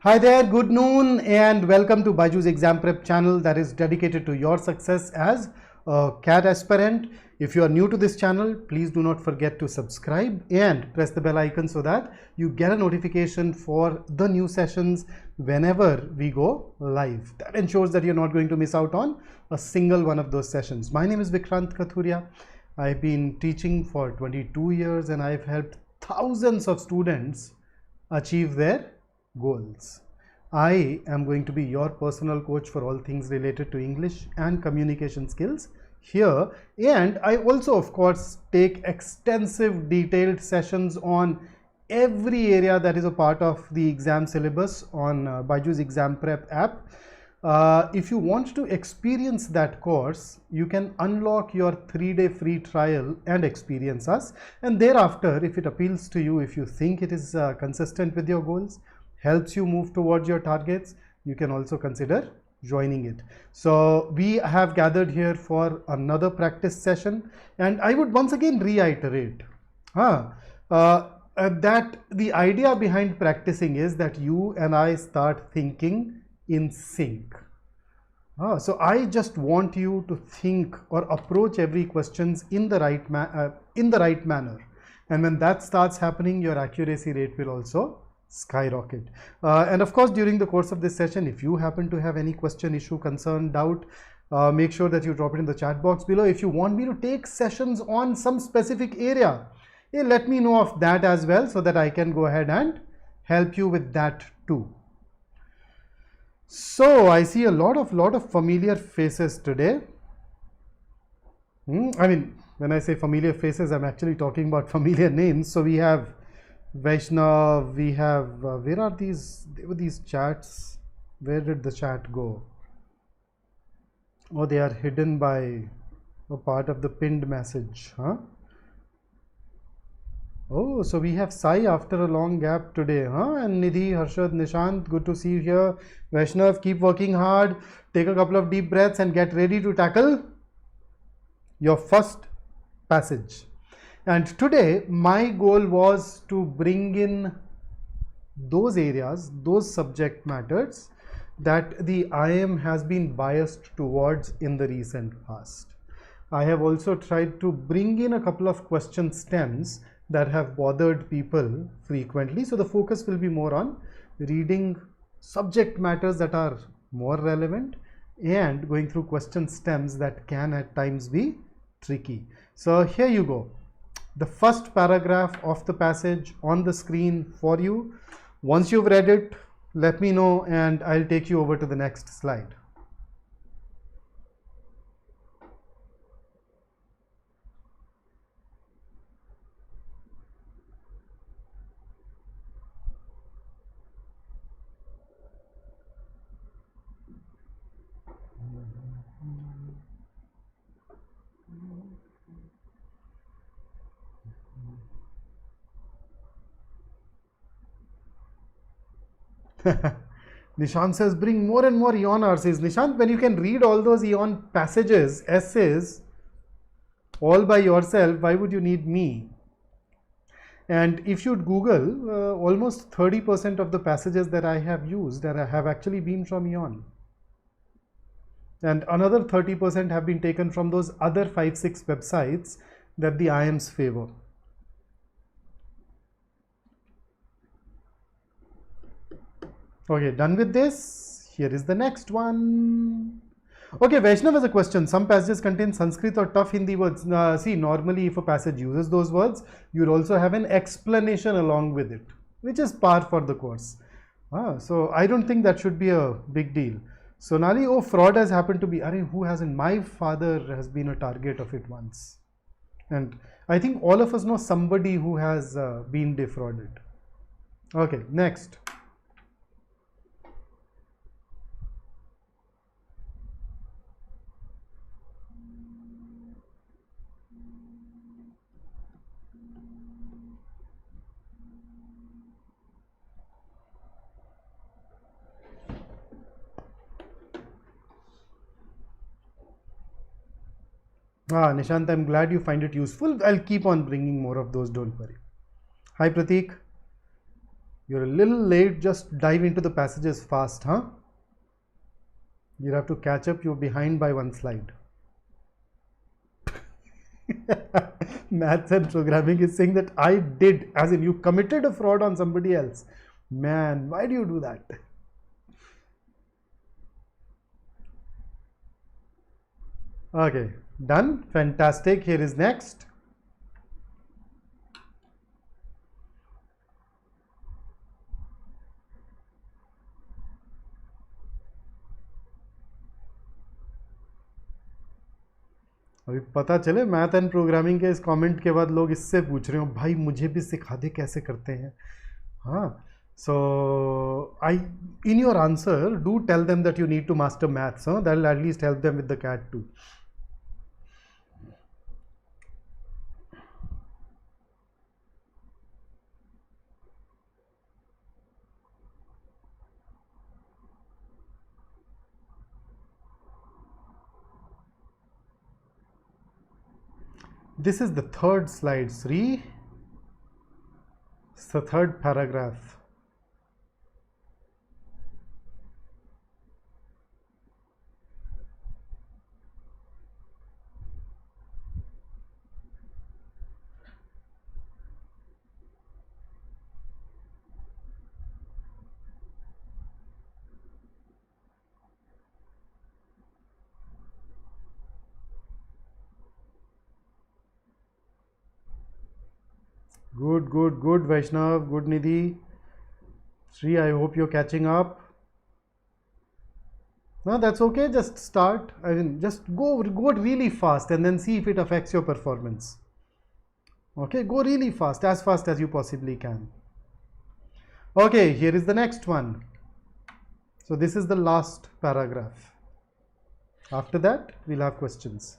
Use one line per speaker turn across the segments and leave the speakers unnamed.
Hi there, good noon and welcome to BYJU'S exam prep channel that is dedicated to your success as a CAT aspirant. If you are new to this channel, please do not forget to subscribe and press the bell icon so that you get a notification for the new sessions whenever we go live. That ensures that you're not going to miss out on a single one of those sessions. My name is Vikrant Kathuria. I've been teaching for 22 years and I've helped thousands of students achieve their goals. I am going to be your personal coach for all things related to English and communication skills here, and I also of course take extensive detailed sessions on every area that is a part of the exam syllabus on BYJU'S exam prep app. If you want to experience that course, you can unlock your 3-day free trial and experience us, and thereafter, if it appeals to you, if you think it is consistent with your goals, helps you move towards your targets, you can also consider joining it. So we have gathered here for another practice session, and I would once again reiterate that the idea behind practicing is that you and I start thinking in sync. So I just want you to think or approach every questions in the right manner, and when that starts happening, your accuracy rate will also skyrocket. And of course, during the course of this session, if you happen to have any question, issue, concern, doubt, make sure that you drop it in the chat box below. If you want me to take sessions on some specific area, let me know of that as well so that I can go ahead and help you with that too. So I see a lot of familiar faces today. I mean, when I say familiar faces, I'm actually talking about familiar names. So we have Vaishnav, we have, where are these? There were these chats. Where did the chat go? Oh, they are hidden by a part of the pinned message, huh? Oh, so we have Sai after a long gap today, huh? And Nidhi, Harshad, Nishant, good to see you here. Vaishnav, keep working hard. Take a couple of deep breaths and get ready to tackle your first passage. And today my goal was to bring in those areas, those subject matters that the IIM has been biased towards in the recent past. I have also tried to bring in a couple of question stems that have bothered people frequently. So the focus will be more on reading subject matters that are more relevant and going through question stems that can at times be tricky. So here you go. The first paragraph of the passage on the screen for you. Once you've read it, let me know and I'll take you over to the next slide. Nishant says, bring more and more Eon RCs. Nishant, when you can read all those Eon passages, essays, all by yourself, why would you need me? And if you'd Google, almost 30% of the passages that I have used have actually been from Eon. And another 30% have been taken from those other 5-6 websites that the IIMs favor. Okay, done with this. Here is the next one. Okay, Vaishnav has a question. Some passages contain Sanskrit or tough Hindi words. See, normally if a passage uses those words, you'll also have an explanation along with it, which is par for the course. So I don't think that should be a big deal. Sonali, oh, fraud has happened to be, who hasn't? My father has been a target of it once. And I think all of us know somebody who has been defrauded. Okay, next. Nishant, I'm glad you find it useful. I'll keep on bringing more of those, don't worry. Hi Prateek. You're a little late, just dive into the passages fast, huh? You have to catch up, you're behind by one slide. Maths and programming is saying that I did, as in you committed a fraud on somebody else. Man, why do you do that? Okay, done. Fantastic. Here is next. अभी पता चले math and programming के इस comment के बाद लोग इससे पूछ रहे हो भाई मुझे भी सिखा दे कैसे करते हैं. हाँ, so in your answer do tell them that you need to master maths. That will at least help them with the CAT too. This is the third slide, Sri. It's the third paragraph. Good, Vaishnav, good Nidhi. Sri, I hope you're catching up. No, that's okay, just start. I mean, just go really fast and then see if it affects your performance. Okay, go really fast as you possibly can. Okay, here is the next one. So this is the last paragraph. After that, we'll have questions.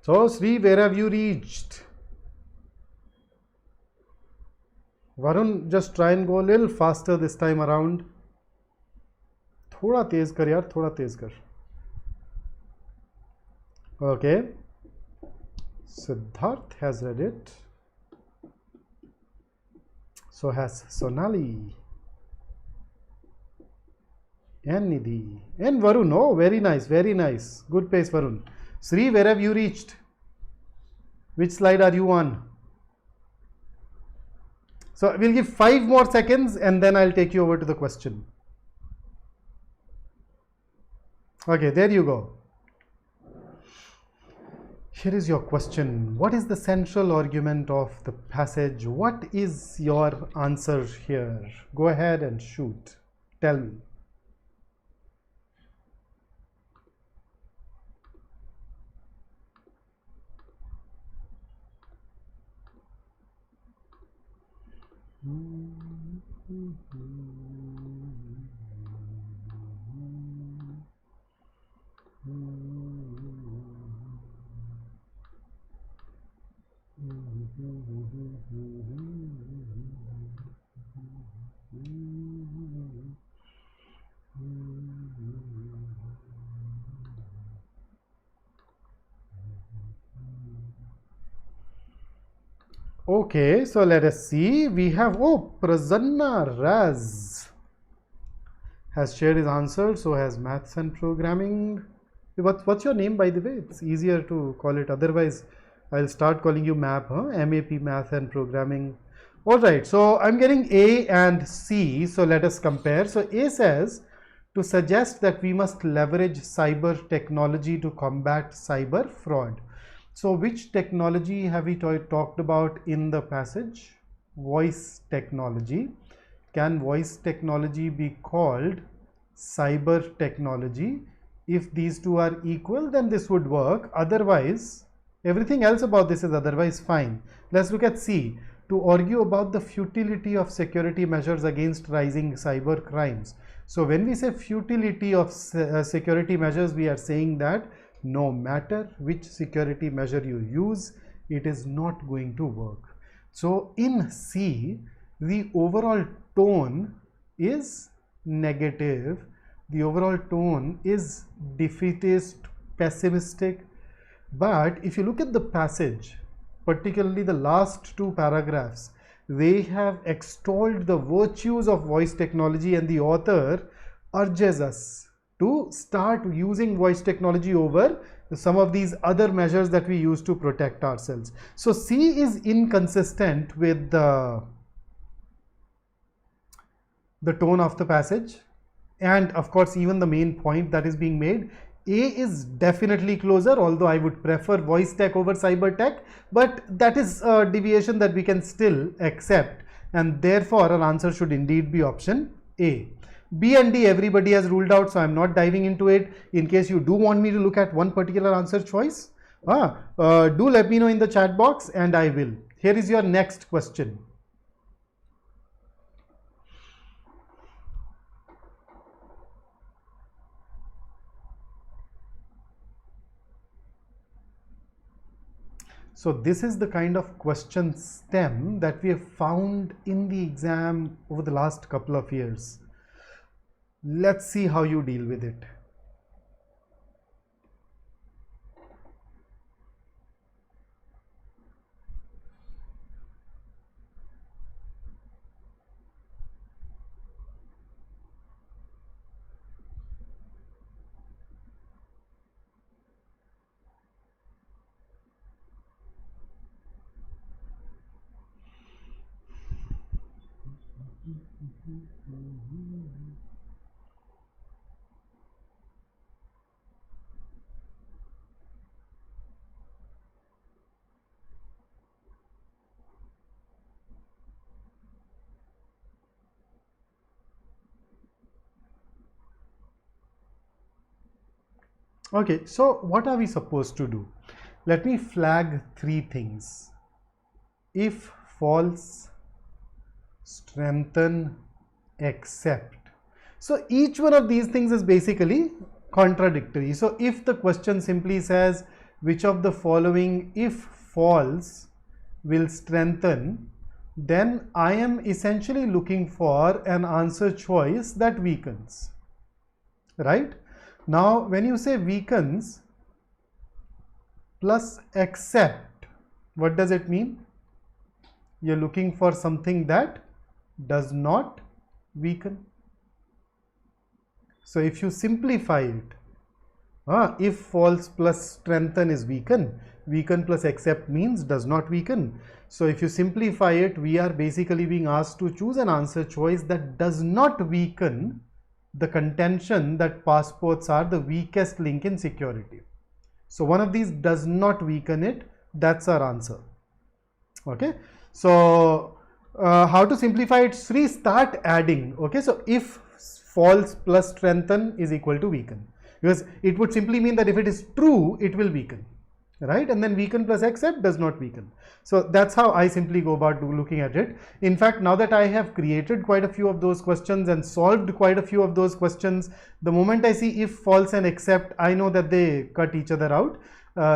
So, Sri, where have you reached? Varun, just try and go a little faster this time around. थोड़ा तेज कर यार, थोड़ा तेज कर. Okay. Siddharth has read it. So has Sonali. And Nidhi. And Varun. Oh, very nice, very nice. Good pace, Varun. Sri, where have you reached? Which slide are you on? So we'll give 5 more seconds and then I'll take you over to the question. Okay, there you go. Here is your question. What is the central argument of the passage? What is your answer here? Go ahead and shoot. Tell me. Okay, so let us see. We have, oh, Prasanna Raz has shared his answer. So has maths and programming. What's your name, by the way? It's easier to call it. Otherwise, I'll start calling you MAP, huh? MAP, math and programming. All right, so I'm getting A and C. So let us compare. So A says to suggest that we must leverage cyber technology to combat cyber fraud. So which technology have we talked about in the passage? voice technology. Can voice technology be called cyber technology? If these two are equal, then this would work. Otherwise, everything else about this is otherwise fine. Let's look at C. To argue about the futility of security measures against rising cyber crimes. So when we say futility of security measures, we are saying that no matter which security measure you use, it is not going to work. So in C, the overall tone is negative. The overall tone is defeatist, pessimistic. But if you look at the passage, particularly the last two paragraphs, they have extolled the virtues of voice technology, and the author urges us to start using voice technology over some of these other measures that we use to protect ourselves. So C is inconsistent with the tone of the passage, and of course even the main point that is being made. A is definitely closer, although I would prefer voice tech over cyber tech, but that is a deviation that we can still accept, and therefore our answer should indeed be option A. B and D everybody has ruled out, so I'm not diving into it. In case you do want me to look at one particular answer choice, do let me know in the chat box and I will. Here is your next question. So this is the kind of question stem that we have found in the exam over the last couple of years. Let's see how you deal with it. Okay, so what are we supposed to do? Let me flag three things. If, false, strengthen, except. So each one of these things is basically contradictory. So if the question simply says which of the following, if false, will strengthen, then I am essentially looking for an answer choice that weakens, right? Now when you say weakens plus except, what does it mean? You're looking for something that does not weaken. So if you simplify it, if false plus strengthen is weaken, weaken plus except means does not weaken. So if you simplify it, we are basically being asked to choose an answer choice that does not weaken the contention that passports are the weakest link in security. So one of these does not weaken it, that's our answer. Okay, so how to simplify it? Sri, start adding. Okay, so if false plus strengthen is equal to weaken, because it would simply mean that if it is true, it will weaken, right? And then weaken plus except does not weaken. So that's how I simply go about looking at it. In fact, now that I have created quite a few of those questions and solved quite a few of those questions, the moment I see if, false and except, I know that they cut each other out.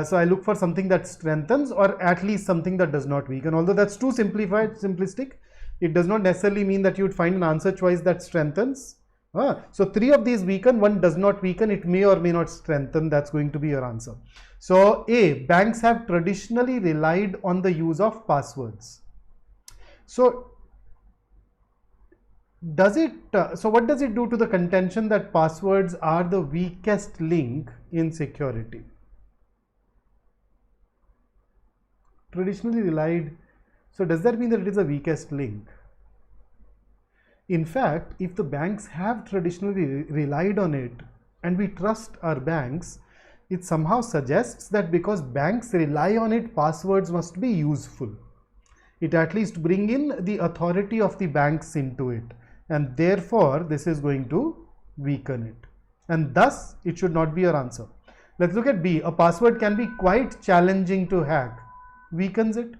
So I look for something that strengthens or at least something that does not weaken. Although that's too simplistic, it does not necessarily mean that you would find an answer choice that strengthens. So three of these weaken, one does not weaken, it may or may not strengthen, that's going to be your answer. So A, banks have traditionally relied on the use of passwords. So does it, so what does it do to the contention that passwords are the weakest link in security? Traditionally relied, so does that mean that it is the weakest link? In fact, if the banks have traditionally relied on it and we trust our banks, it somehow suggests that because banks rely on it, passwords must be useful. it at least bring in the authority of the banks into it, and therefore this is going to weaken it, and thus it should not be your answer. Let's look at B. A password can be quite challenging to hack. Weakens it.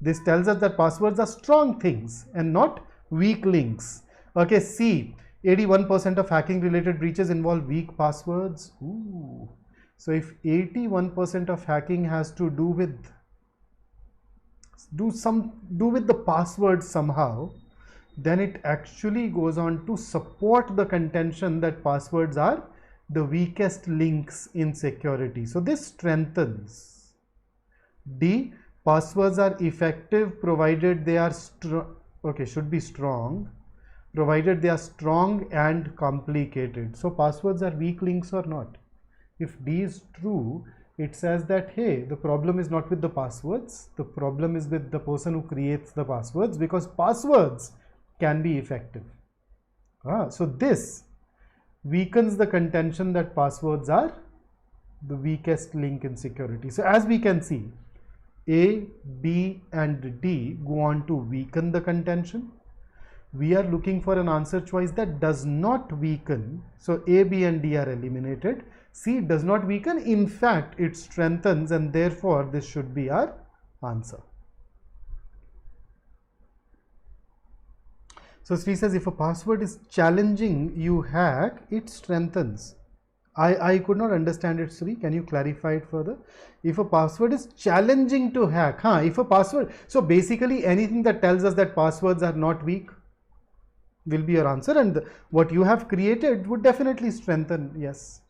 This tells us that passwords are strong things and not weak links. Okay, C. 81% of hacking related breaches involve weak passwords. Ooh. So if 81% of hacking has to do with the password somehow, then it actually goes on to support the contention that passwords are the weakest links in security. So this strengthens. D. Passwords are effective provided they are should be strong, provided they are strong and complicated. So passwords are weak links or not? If D is true, it says that, hey, the problem is not with the passwords, the problem is with the person who creates the passwords, because passwords can be effective. So this weakens the contention that passwords are the weakest link in security. So as we can see, A, B and D go on to weaken the contention. We are looking for an answer choice that does not weaken. So A, B and D are eliminated. C does not weaken. In fact, it strengthens, and therefore this should be our answer. So Sri says, if a password is challenging you hack, it strengthens. I could not understand it, Sri. Can you clarify it further? If a password is challenging to hack, if a password, so basically anything that tells us that passwords are not weak will be your answer, and what you have created would definitely strengthen. Yes.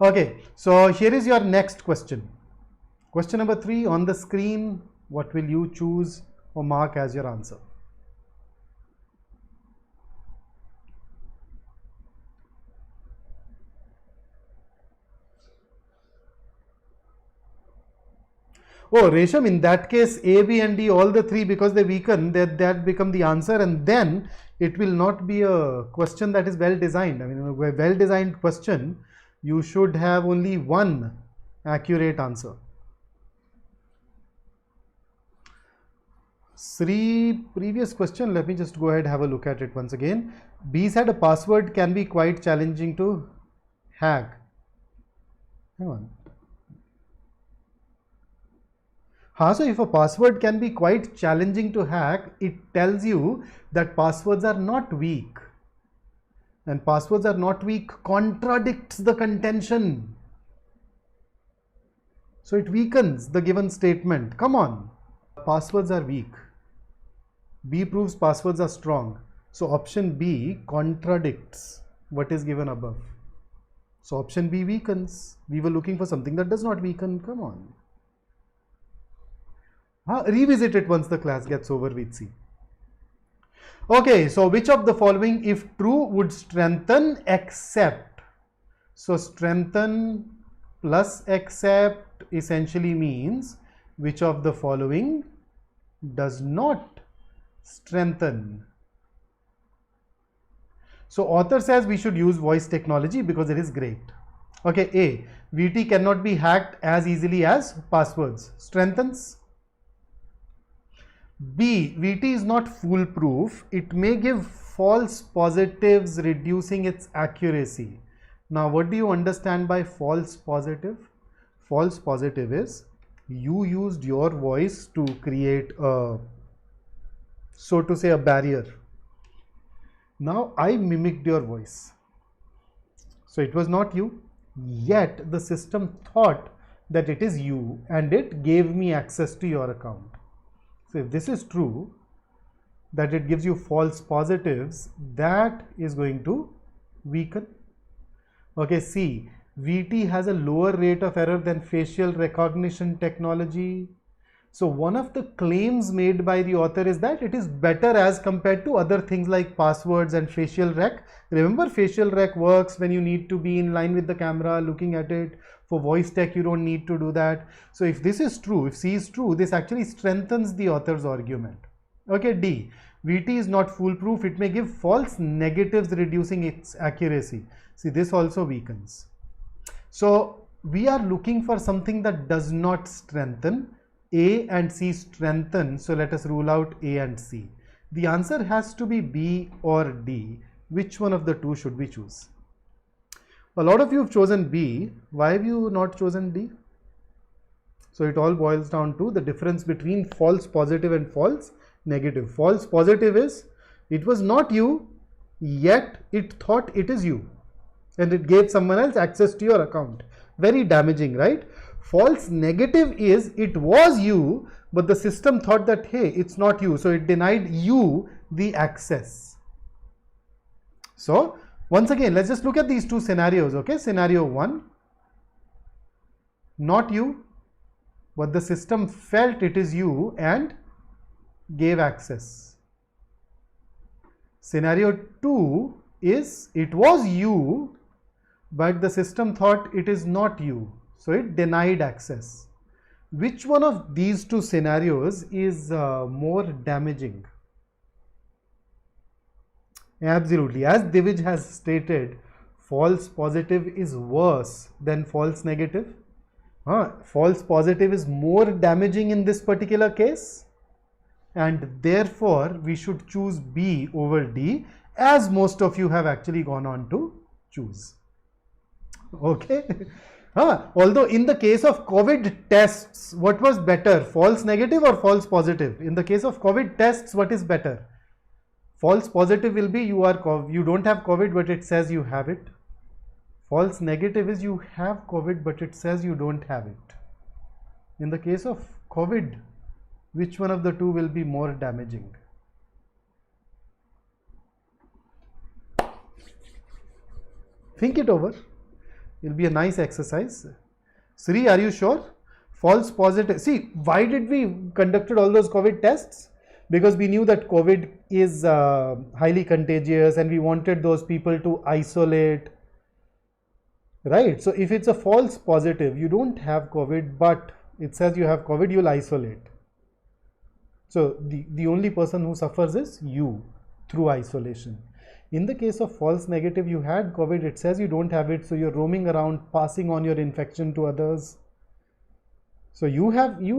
Okay, so here is your next question. Question number 3 on the screen. What will you choose or mark as your answer? Oh, Resham, in that case, A, B and D, all the three, because they weaken, that become the answer, and then it will not be a question that is well designed. I mean, a well designed question, you should have only one accurate answer. Sri, previous question, let me just go ahead and have a look at it once again. B said a password can be quite challenging to hack. Hang on. So if a password can be quite challenging to hack, it tells you that passwords are not weak. And passwords are not weak contradicts the contention. So it weakens the given statement. Come on. Passwords are weak. B proves passwords are strong. So option B contradicts what is given above. So option B weakens. We were looking for something that does not weaken. Come on. Revisit it once the class gets over with C. Okay, so which of the following, if true, would strengthen except? So strengthen plus except essentially means which of the following does not strengthen. So author says we should use voice technology because it is great. Okay, A, VT cannot be hacked as easily as passwords. Strengthens. B, VT is not foolproof. It may give false positives, reducing its accuracy. Now, what do you understand by false positive? False positive is you used your voice to create a, so to say, a barrier. Now, I mimicked your voice. So, it was not you, yet the system thought that it is you and it gave me access to your account. So if this is true, that it gives you false positives, that is going to weaken. Okay, C, VT has a lower rate of error than facial recognition technology. So one of the claims made by the author is that it is better as compared to other things like passwords and facial rec. Remember, facial rec works when you need to be in line with the camera looking at it. For voice tech, you don't need to do that. So if this is true, if C is true, this actually strengthens the author's argument. Okay, D, VT is not foolproof. It may give false negatives, reducing its accuracy. See, this also weakens. So we are looking for something that does not strengthen. A and C strengthen, so let us rule out A and C. The answer has to be B or D. Which one of the two should we choose? A lot of you have chosen B. Why have you not chosen D? So it all boils down to the difference between false positive and false negative. False positive is it was not you, yet it thought it is you, and it gave someone else access to your account. Very damaging, right? False negative is it was you, but the system thought that, hey, it's not you, so it denied you the access. So once again, let's just look at these two scenarios. Okay, scenario 1, not you, but the system felt it is you and gave access. Scenario 2 is it was you, but the system thought it is not you, so it denied access. Which one of these two scenarios is more damaging? Absolutely, as Divij has stated, false positive is worse than false negative. False positive is more damaging in this particular case, and therefore we should choose B over D, as most of you have actually gone on to choose. Okay. Although in the case of COVID tests, what was better, false negative or false positive? In the case of COVID tests, what is better? False positive will be you don't have COVID, but it says you have it. False negative is you have COVID, but it says you don't have it. In the case of COVID, which one of the two will be more damaging? Think it over. It'll be a nice exercise. Sri, are you sure? False positive. See, why did we conducted all those COVID tests? Because we knew that COVID is highly contagious and we wanted those people to isolate. Right? So if it's a false positive, you don't have COVID, but it says you have COVID, you'll isolate. So the only person who suffers is you through isolation. In the case of false negative, you had COVID, it says you don't have it, so you're roaming around, passing on your infection to others. So you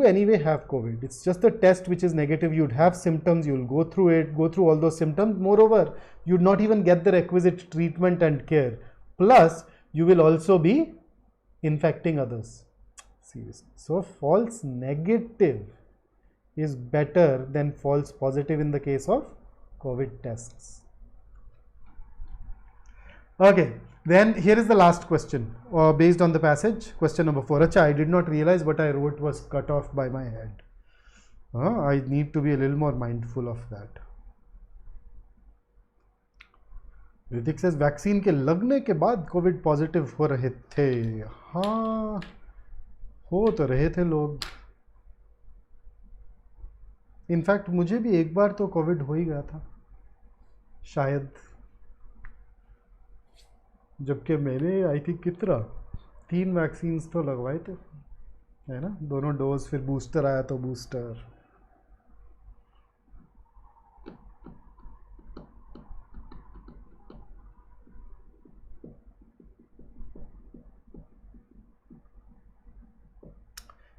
anyway have COVID. It's just the test which is negative. You'd have symptoms, you'll go through it, go through all those symptoms. Moreover, you'd not even get the requisite treatment and care. Plus, you will also be infecting others. Seriously. So false negative is better than false positive in the case of COVID tests. Okay, then here is the last question based on the passage. Question number 4. Acha, I did not realize what I wrote was cut off by my head. I need to be a little more mindful of that. Ritik says vaccine के लगने के बाद Covid positive हो रहे थे. हाँ, हो तो रहे थे लोग. इनफैक्ट मुझे भी एक बार तो कोविड हो ही गया था शायद, जबकि मैंने आई थिंक कितना 3 वैक्सीन्स तो लगवाए थे, है ना, दोनों डोज, फिर बूस्टर आया तो booster.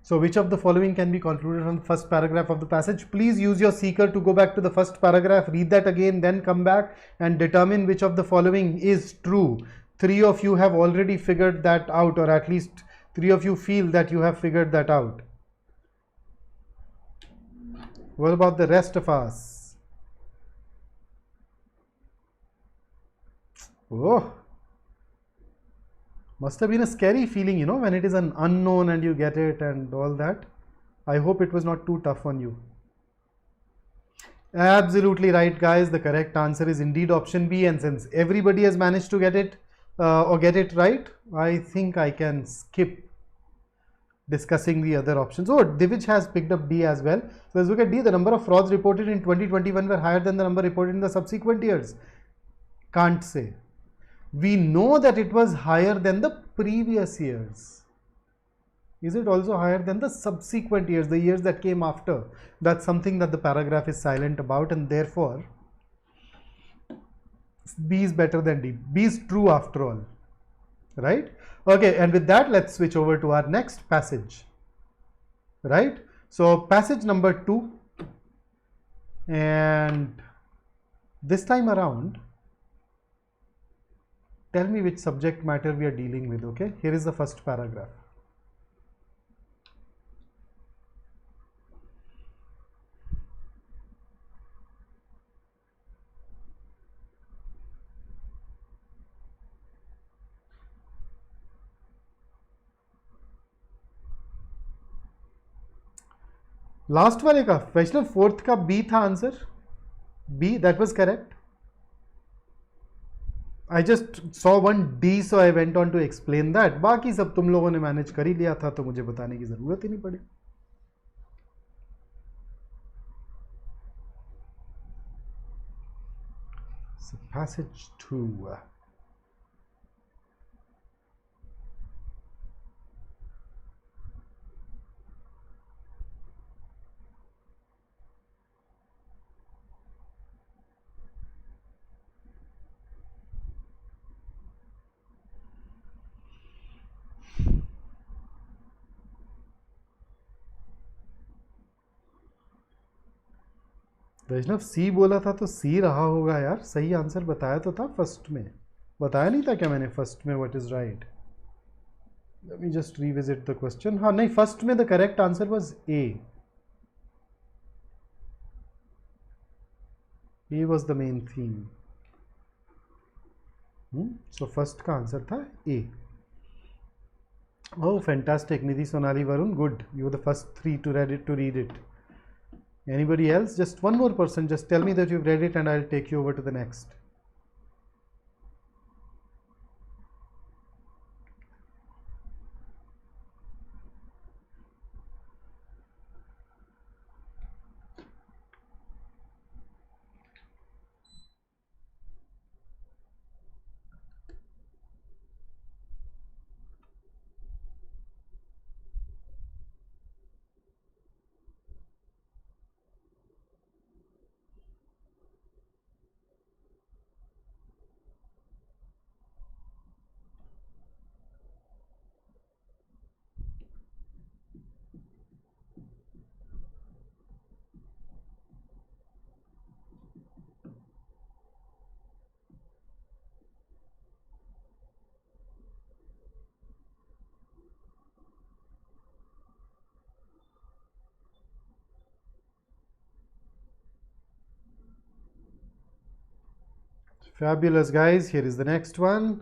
So which of the following can be concluded from the first paragraph of the passage? Please use your seeker to go back to the first paragraph, read that again, then come back and determine which of the following is true. 3 of you have already figured that out, or at least 3 of you feel that you have figured that out. What about the rest of us? Oh, must have been a scary feeling, you know, when it is an unknown and you get it and all that. I hope it was not too tough on you. Absolutely right, guys. The correct answer is indeed option B, and since everybody has managed to get it right, I think I can skip discussing the other options. Oh, Divij has picked up D as well. So let's look at D. The number of frauds reported in 2021 were higher than the number reported in the subsequent years. Can't say. We know that it was higher than the previous years. Is it also higher than the subsequent years, the years that came after? That's something that the paragraph is silent about, and therefore B is better than D. B is true after all, right? Okay, and with that, let's switch over to our next passage, right? So passage number 2, and this time around, tell me which subject matter we are dealing with. Okay, here is the first paragraph. Last वाले का Vaishnav, fourth का b था answer, b, that was correct. I just saw one d, so I went on to explain that. बाकी सब तुम लोगों ने manage कर ही लिया था, तो मुझे बताने की जरूरत ही नहीं पड़ी. So passage 2. वैष्णव सी बोला था तो सी रहा होगा यार. सही आंसर बताया तो था फर्स्ट में. बताया नहीं था क्या मैंने फर्स्ट में what is right? Let me just revisit the question. हाँ नहीं, फर्स्ट में the correct answer was a. A was the main theme. So first का आंसर था ए. Oh, fantastic, Nidhi, Sonali, Varun, good. You were the first 3 to read it. Anybody else? Just one more person. Just tell me that you've read it and I'll take you over to the next. Fabulous, guys. Here is the next one.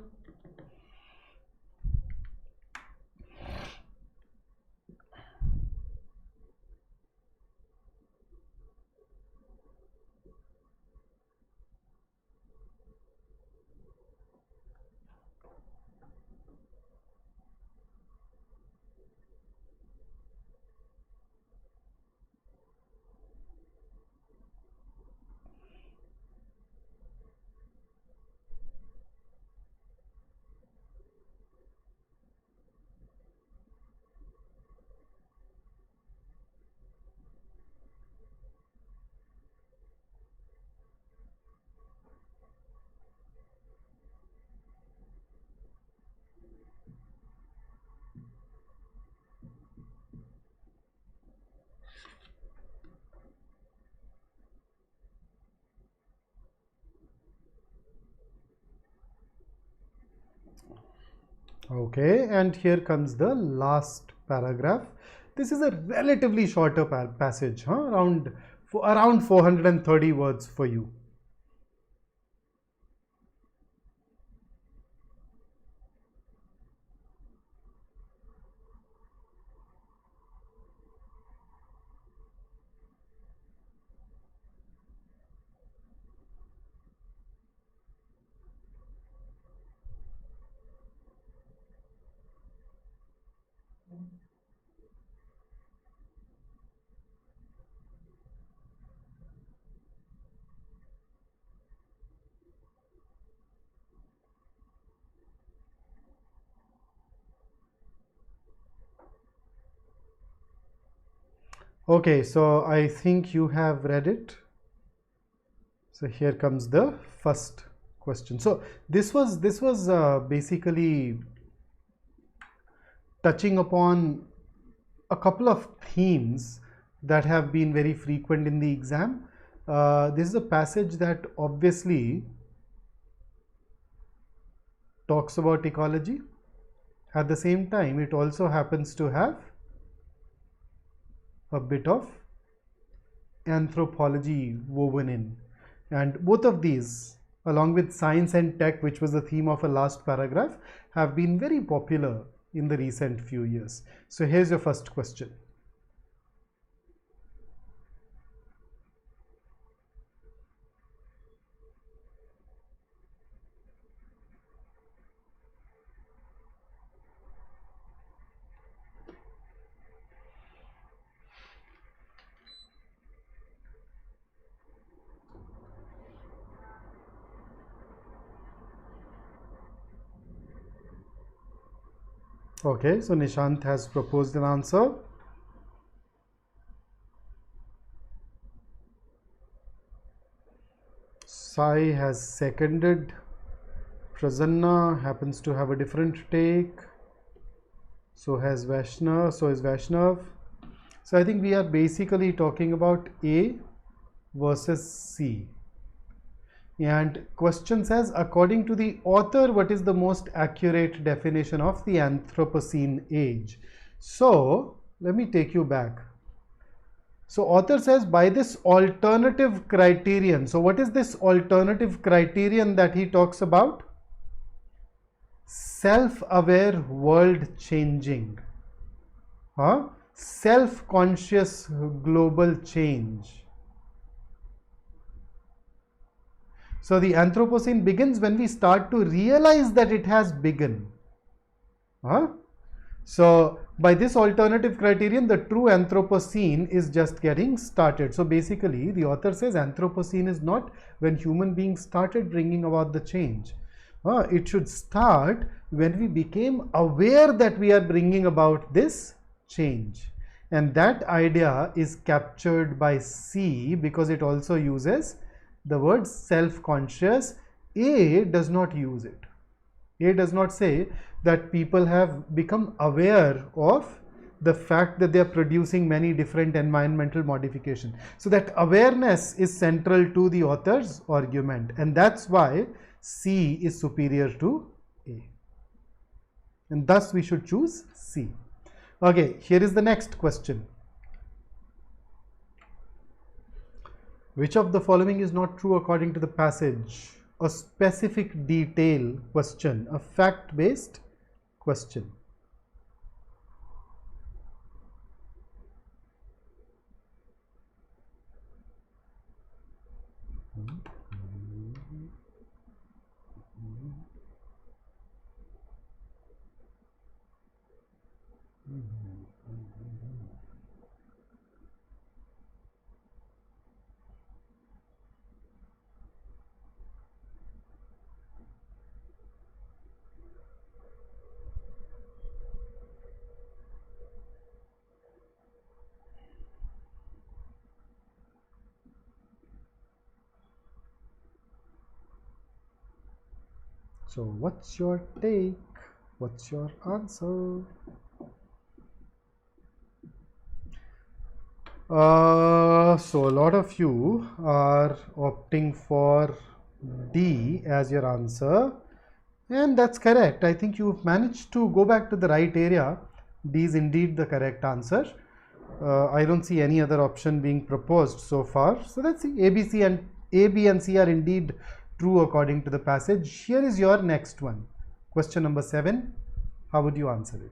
Okay, and here comes the last paragraph. This is a relatively shorter passage, around 430 words for you. Okay, so I think you have read it. So here comes the first question. So this was basically touching upon a couple of themes that have been very frequent in the exam. This is a passage that obviously talks about ecology. At the same time, it also happens to have a bit of anthropology woven in. And both of these, along with science and tech, which was the theme of a last paragraph, have been very popular in the recent few years. So here's your first question. Okay, so Nishant has proposed an answer. Sai has seconded. Prasanna happens to have a different take. So has Vaishnav. So is Vaishnav. So I think we are basically talking about A versus C. And question says, according to the author, what is the most accurate definition of the Anthropocene age? So let me take you back. So author says by this alternative criterion. So what is this alternative criterion that he talks about? Self-aware world changing. Self-conscious global change. So the Anthropocene begins when we start to realize that it has begun. So by this alternative criterion, the true Anthropocene is just getting started. So basically, the author says Anthropocene is not when human beings started bringing about the change. It should start when we became aware that we are bringing about this change. And that idea is captured by C because it also uses the word self-conscious. A does not use it. A does not say that people have become aware of the fact that they are producing many different environmental modifications. So that awareness is central to the author's argument, and that's why C is superior to A. And thus we should choose C. Okay, here is the next question. Which of the following is not true according to the passage? A specific detail question, a fact-based question. So what's your take? What's your answer? So a lot of you are opting for D as your answer, and that's correct. I think you've managed to go back to the right area. D is indeed the correct answer. I don't see any other option being proposed so far. So let's see. A, B and C are indeed true according to the passage. Here is your next one. Question number 7. How would you answer it?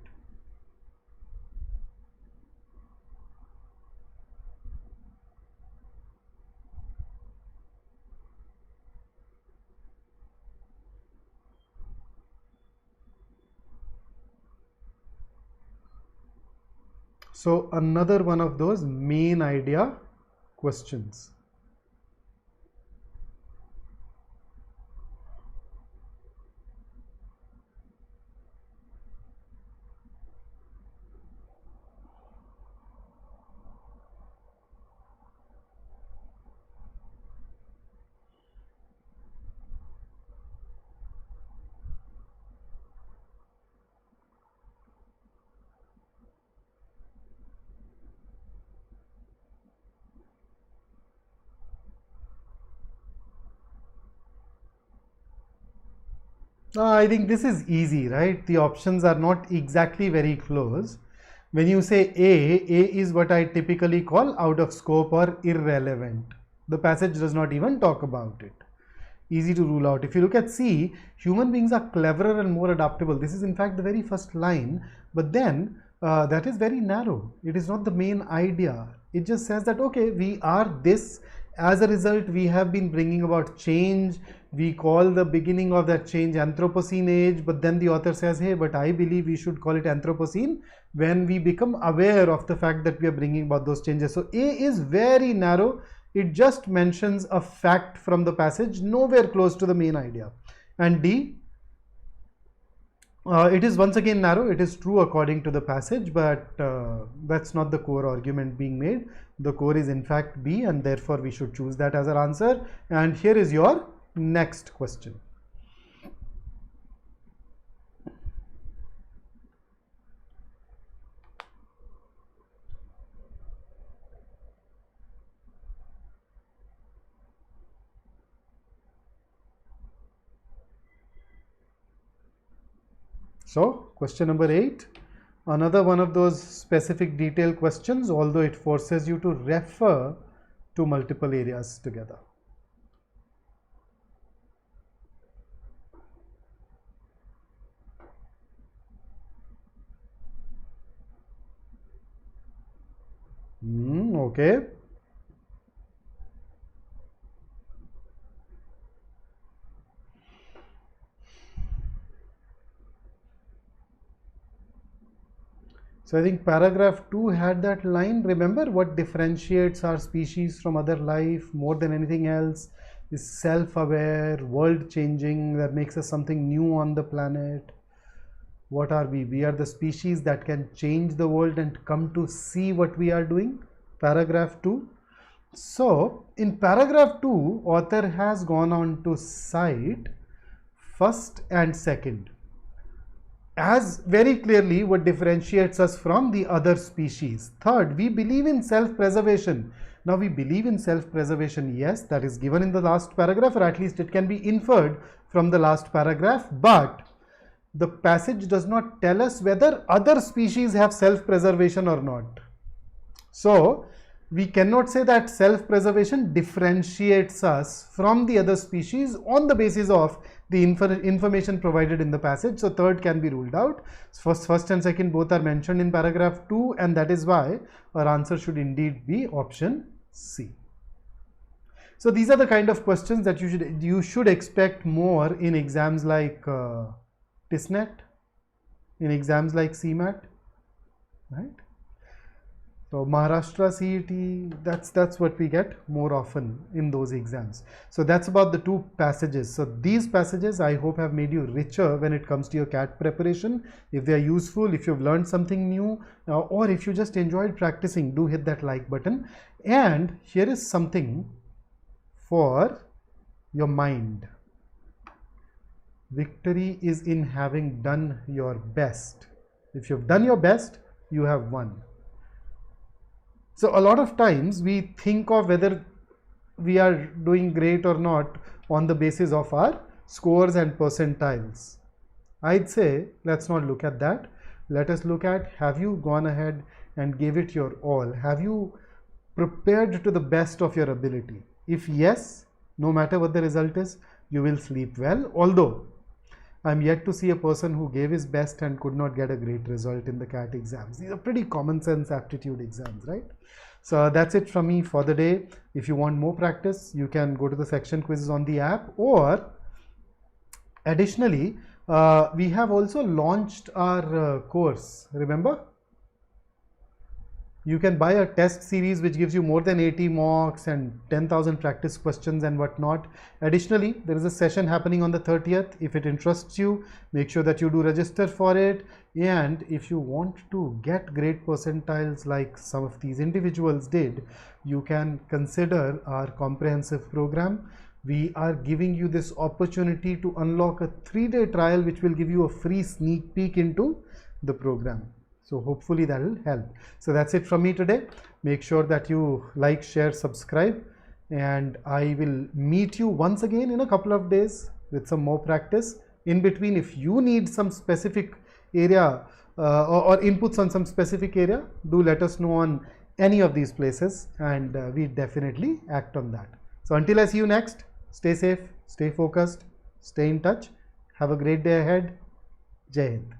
So another one of those main idea questions. I think this is easy, right? The options are not exactly very close. When you say A is what I typically call out of scope or irrelevant. The passage does not even talk about it. Easy to rule out. If you look at C, human beings are cleverer and more adaptable. This is in fact the very first line, but then that is very narrow. It is not the main idea. It just says that, okay, we are this. As a result, we have been bringing about change. We call the beginning of that change Anthropocene age, but then the author says, hey, but I believe we should call it Anthropocene when we become aware of the fact that we are bringing about those changes. So A is very narrow. It just mentions a fact from the passage, nowhere close to the main idea. And D, it is once again narrow. It is true according to the passage, but that's not the core argument being made. The core is in fact B, and therefore we should choose that as our answer. And here is your next question. So, question number 8, another one of those specific detail questions, although it forces you to refer to multiple areas together. Okay. So I think paragraph 2 had that line. Remember, what differentiates our species from other life more than anything else is self-aware, world-changing, that makes us something new on the planet. What are we? We are the species that can change the world and come to see what we are doing. Paragraph 2. So in paragraph 2, author has gone on to cite first and second as very clearly what differentiates us from the other species. Third, we believe in self-preservation. Now we believe in self-preservation, yes, that is given in the last paragraph, or at least it can be inferred from the last paragraph, but the passage does not tell us whether other species have self-preservation or not. So we cannot say that self-preservation differentiates us from the other species on the basis of the information provided in the passage. So third can be ruled out. First and second both are mentioned in paragraph 2, and that is why our answer should indeed be option C. So these are the kind of questions that you should expect more in exams like TISNET, in exams like CMAT, right? So Maharashtra CET, that's what we get more often in those exams. So that's about the two passages. So these passages I hope have made you richer when it comes to your CAT preparation. If they are useful, if you've learned something new, or if you just enjoyed practicing, do hit that like button. And here is something for your mind. Victory is in having done your best. If you've done your best, you have won. So a lot of times we think of whether we are doing great or not on the basis of our scores and percentiles. I'd say let's not look at that. Let us look at, have you gone ahead and gave it your all? Have you prepared to the best of your ability? If yes, no matter what the result is, you will sleep well. Although I'm yet to see a person who gave his best and could not get a great result in the CAT exams. These are pretty common sense aptitude exams, right? So that's it from me for the day. If you want more practice, you can go to the section quizzes on the app, or additionally, we have also launched our course. Remember? You can buy a test series which gives you more than 80 mocks and 10,000 practice questions and whatnot. Additionally, there is a session happening on the 30th. If it interests you, make sure that you do register for it. And if you want to get great percentiles like some of these individuals did, you can consider our comprehensive program. We are giving you this opportunity to unlock a 3-day trial which will give you a free sneak peek into the program. So hopefully that will help. So that's it from me today. Make sure that you like, share, subscribe, and I will meet you once again in a couple of days with some more practice In between, if you need some specific area or inputs on some specific area, do let us know on any of these places, and we definitely act on that. So until I see you next, stay safe, stay focused, stay in touch. Have a great day ahead. Jai Hind.